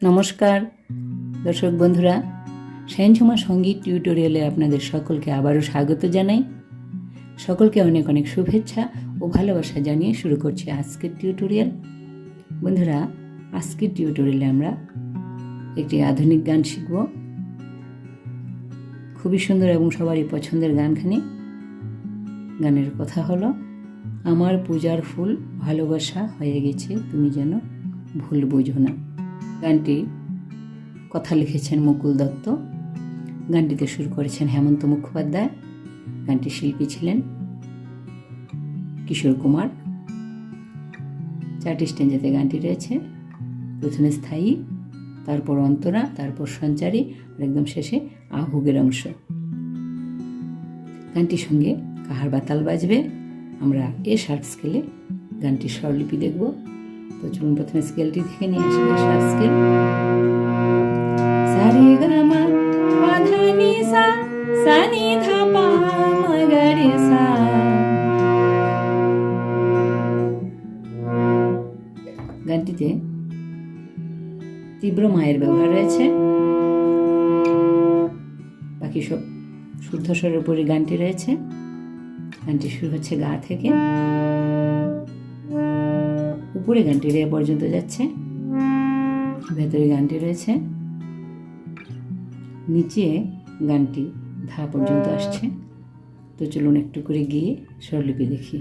নমস্কার দর্শক বন্ধুরা, সাইনঝুমা সঙ্গীত টিউটোরিয়ালে আপনাদের সকলকে আবারও স্বাগত জানাই। সকলকে অনেক অনেক শুভেচ্ছা ও ভালোবাসা জানিয়ে শুরু করছি আজকের টিউটোরিয়াল। বন্ধুরা, আজকের টিউটোরিয়ালে আমরা একটি আধুনিক গান শিখব। খুবই সুন্দর এবং সবারই পছন্দের গানখানি। গানের কথা হলো, আমার পূজার ফুল ভালোবাসা হয়ে গেছে তুমি যেন ভুল বুঝো না। গানটি কথা লিখেছেন মুকুল দত্ত, গানটিতে সুর করেছেন হেমন্ত মুখোপাধ্যায়, গানটির শিল্পী ছিলেন কিশোর কুমার। 4টি স্ট্যাঞ্জাতে গানটি রয়েছে। প্রথমে স্থায়ী, তারপর অন্তরা, তারপর সঞ্চারী আর একদম শেষে আহুগের অংশ। গানটির সঙ্গে কাহার বাতাল বাজবে। আমরা এ শার্প স্কেলে গানটির স্বরলিপি দেখব। তো চলুন প্রথমে স্কেলটি থেকে নিয়ে আসি। শার্প স্কেল সারে গা মা পা ধা নি সা সা নি ধা পা মা গা রে সা। গানটিতে তীব্র মায়ের ব্যবহার রয়েছে। বাকি সব শুদ্ধ স্বরের উপরে গানটি রয়েছে। গানটি শুরু হচ্ছে গা থেকে, উপরে গানটি রে পর্যন্ত যাচ্ছে, ভেতরে গানটি রয়েছে, নিচে গানটি ধা পর্যন্ত আসছে। তো চলুন একটু করে গিয়ে স্বরলিপি দেখি।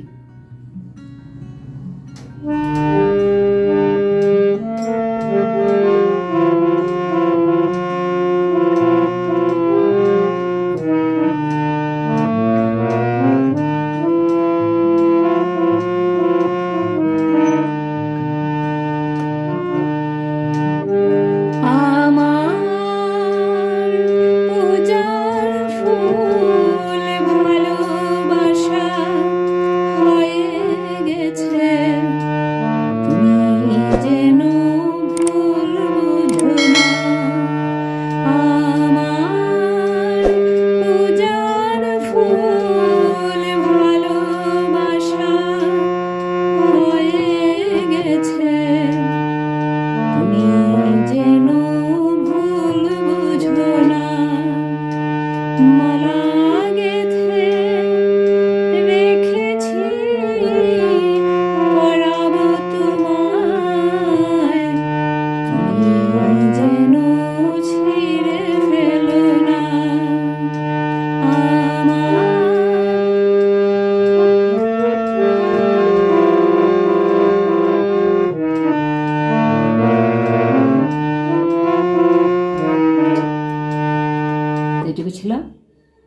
এটুকু ছিল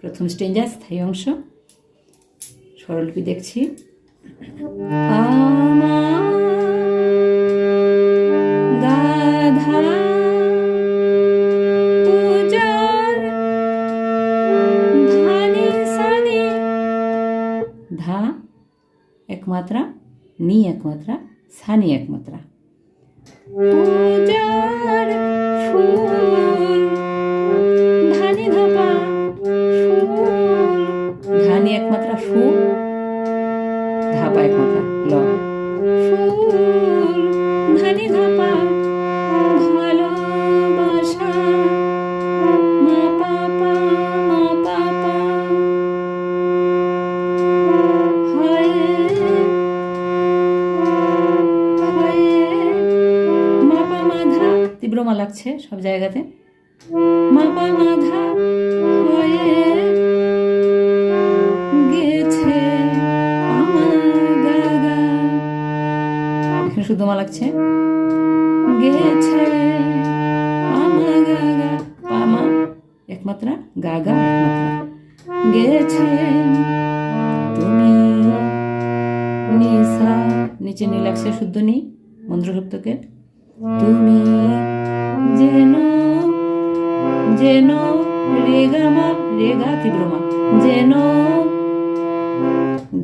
প্রথম স্ট্যাঞ্জা, স্থায়ী অংশ। স্বরলিপি দেখছি। ধা এক মাত্রা, নি এক মাত্রা, সানি এক মাত্রা। পূজার ফুল ধানি ধাপা ফুল, ধানি এক মাত্রা, ফু ধাপা এক মাত্রা, ল ফুল ধানি ধাপা ভালোবাসা মা পাপা মা পাপা হয়ে হয়ে মা পা মা ধা, তীব্র মা লাগছে সব জায়গাতে। মা পা মা ধা হয়ে গেছে আমার গা গা, এখানে শুদ্ধ মা লাগছে। গেছে আমার গা গা, পা মা এক মাত্রা, গা গা এক মাত্রা। গেছে তুমি নিশা, নিচে নি লাগছে শুদ্ধ নি মন্ত্রসপ্তকে। তুমি যেন যেন রেগা মা, রেগা তীব্র মা, যেন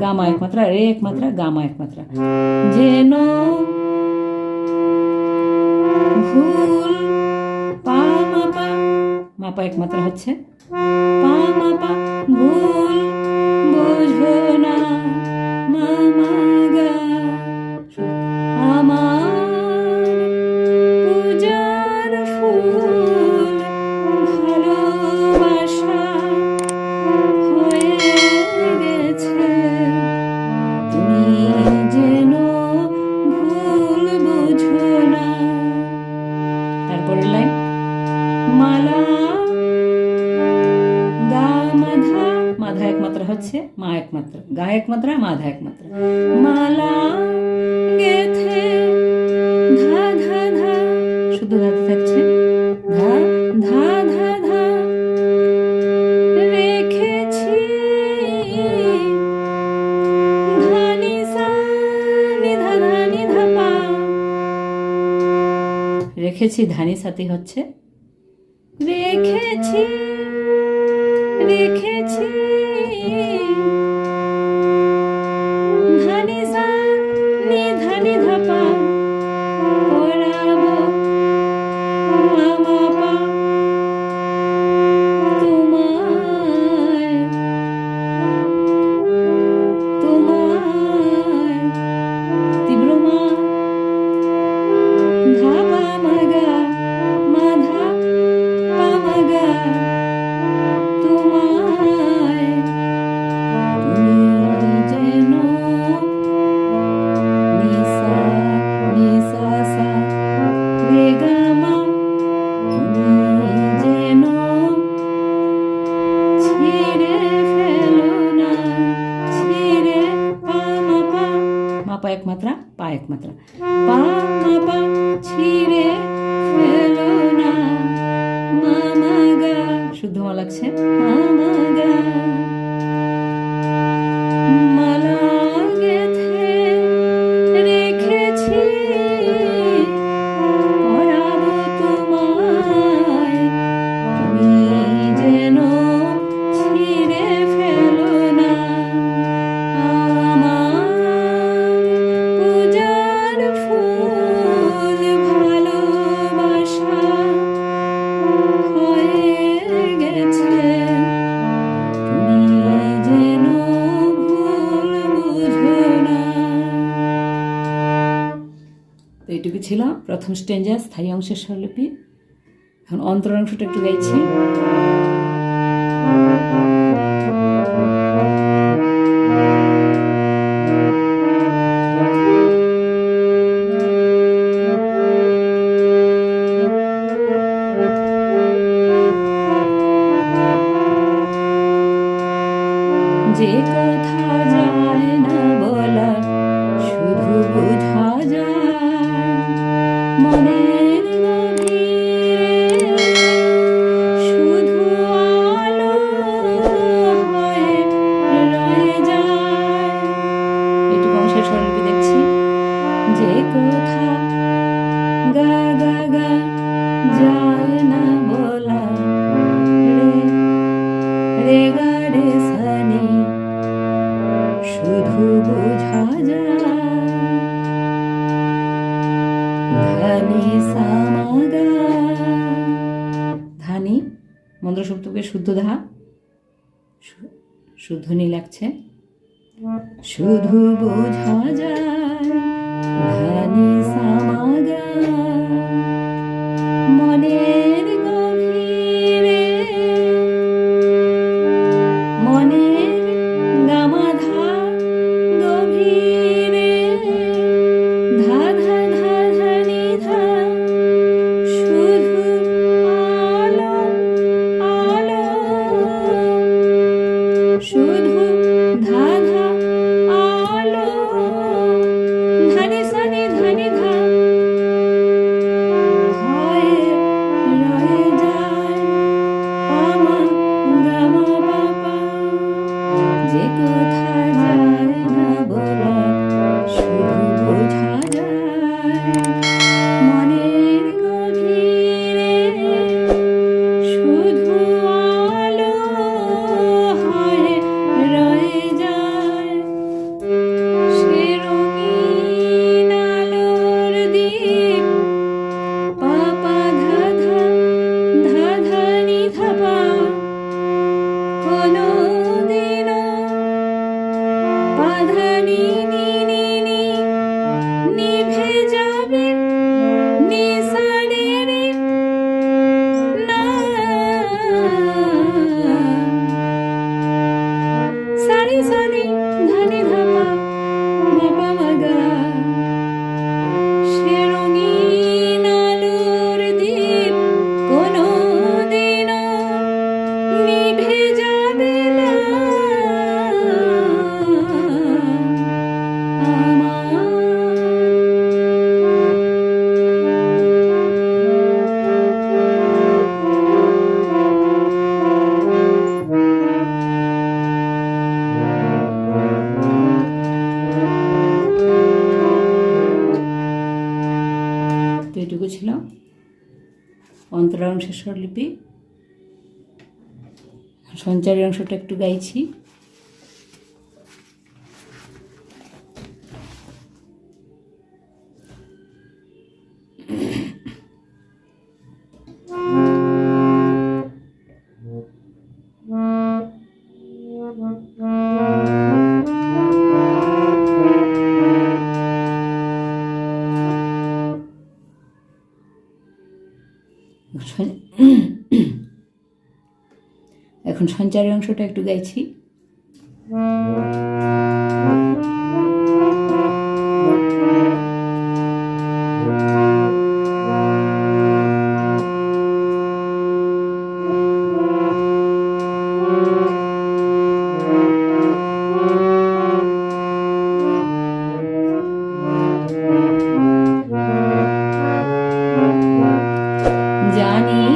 গামা এক মাত্রা, রে এক মাত্রা, গামা এক মাত্রা। যেন ভুল পা মা পা, মা পা এক মাত্রা হচ্ছে, পা মা পা ভুল বুঝো না মা মা গা। আমার পূজার তুমি যেন ভুল বুঝো না। তারপরের লাইন মালা গা মাধা, মাধা এক মাত্রা হচ্ছে, মা এক মাত্রা, গা এক মাত্রা, মাধা এক মাত্রা। মালা গেথে ধা ধা ধা, শুদ্ধ ধাতে থাকছে, ধা ধা ধা ধা রেখেছি ধানি সা নিধা ধানি ধাপা, রেখেছি ধানি সাথে হচ্ছে রেখেছি রেখেছি ধানি সা নিধা নিধা পা পড়াবো মামা পা তোমায় তোমায় তীব্র মা ধা পা মাগা মাধা পা মাগা তোমায় তুমি যেন নিসা নিসা সা রে গা মা তুমি যেন ছিঁড়ে ফেলো না, ছিঁড়ে পা মা পা, মা পা এক মাত্রা, পা এক মাত্রা, পা মা পা ছিঁড়ে ফেলো না, মা মা গা, শুদ্ধ মা লাগছে, মা মা গা। মালা গেথে রেখেছি পরাবো তোমায়, তুমি যেন ছিঁড়ে ফেলো না, আমার পূজার ফুল ভালোবাসা হয়ে গেছে, তুমি যেন ভুল বুঝো না। তো এইটুকু ছিল প্রথম স্ট্যাঞ্জা স্থায়ী অংশের স্বরলিপি। এখন অন্তর অংশটা একটু গাইছি। যে কথা যায় না বলা শুধু বোঝা যায় মনের গভীরে, শুধু আলো হয়ে রয়ে যায়। এটুকু অংশের স্বরলিপি দেখছি। যে কথা গা গা গা যায় না বলা, রে রে গা রে সানি শুধু বোঝা যায়, ধানি সামাগা, ধানি মন্দ্র সপ্তকে শুদ্ধ ধা, শুদ্ধ নি লাগছে, শুধু বোঝা যায়, ধানি সামাগা মনের গভীরে, মনের গামাধা গভীরে, ধা ধা ধা ধা নি ধা, শুধু আলো আলো, শুধু ধা ধা আলো এতটুকু ছিল অন্তরা অংশের স্বরলিপি। সঞ্চারী অংশটা একটু গাইছি। এখন সঞ্চারী অংশটা একটু গাইছি। জানি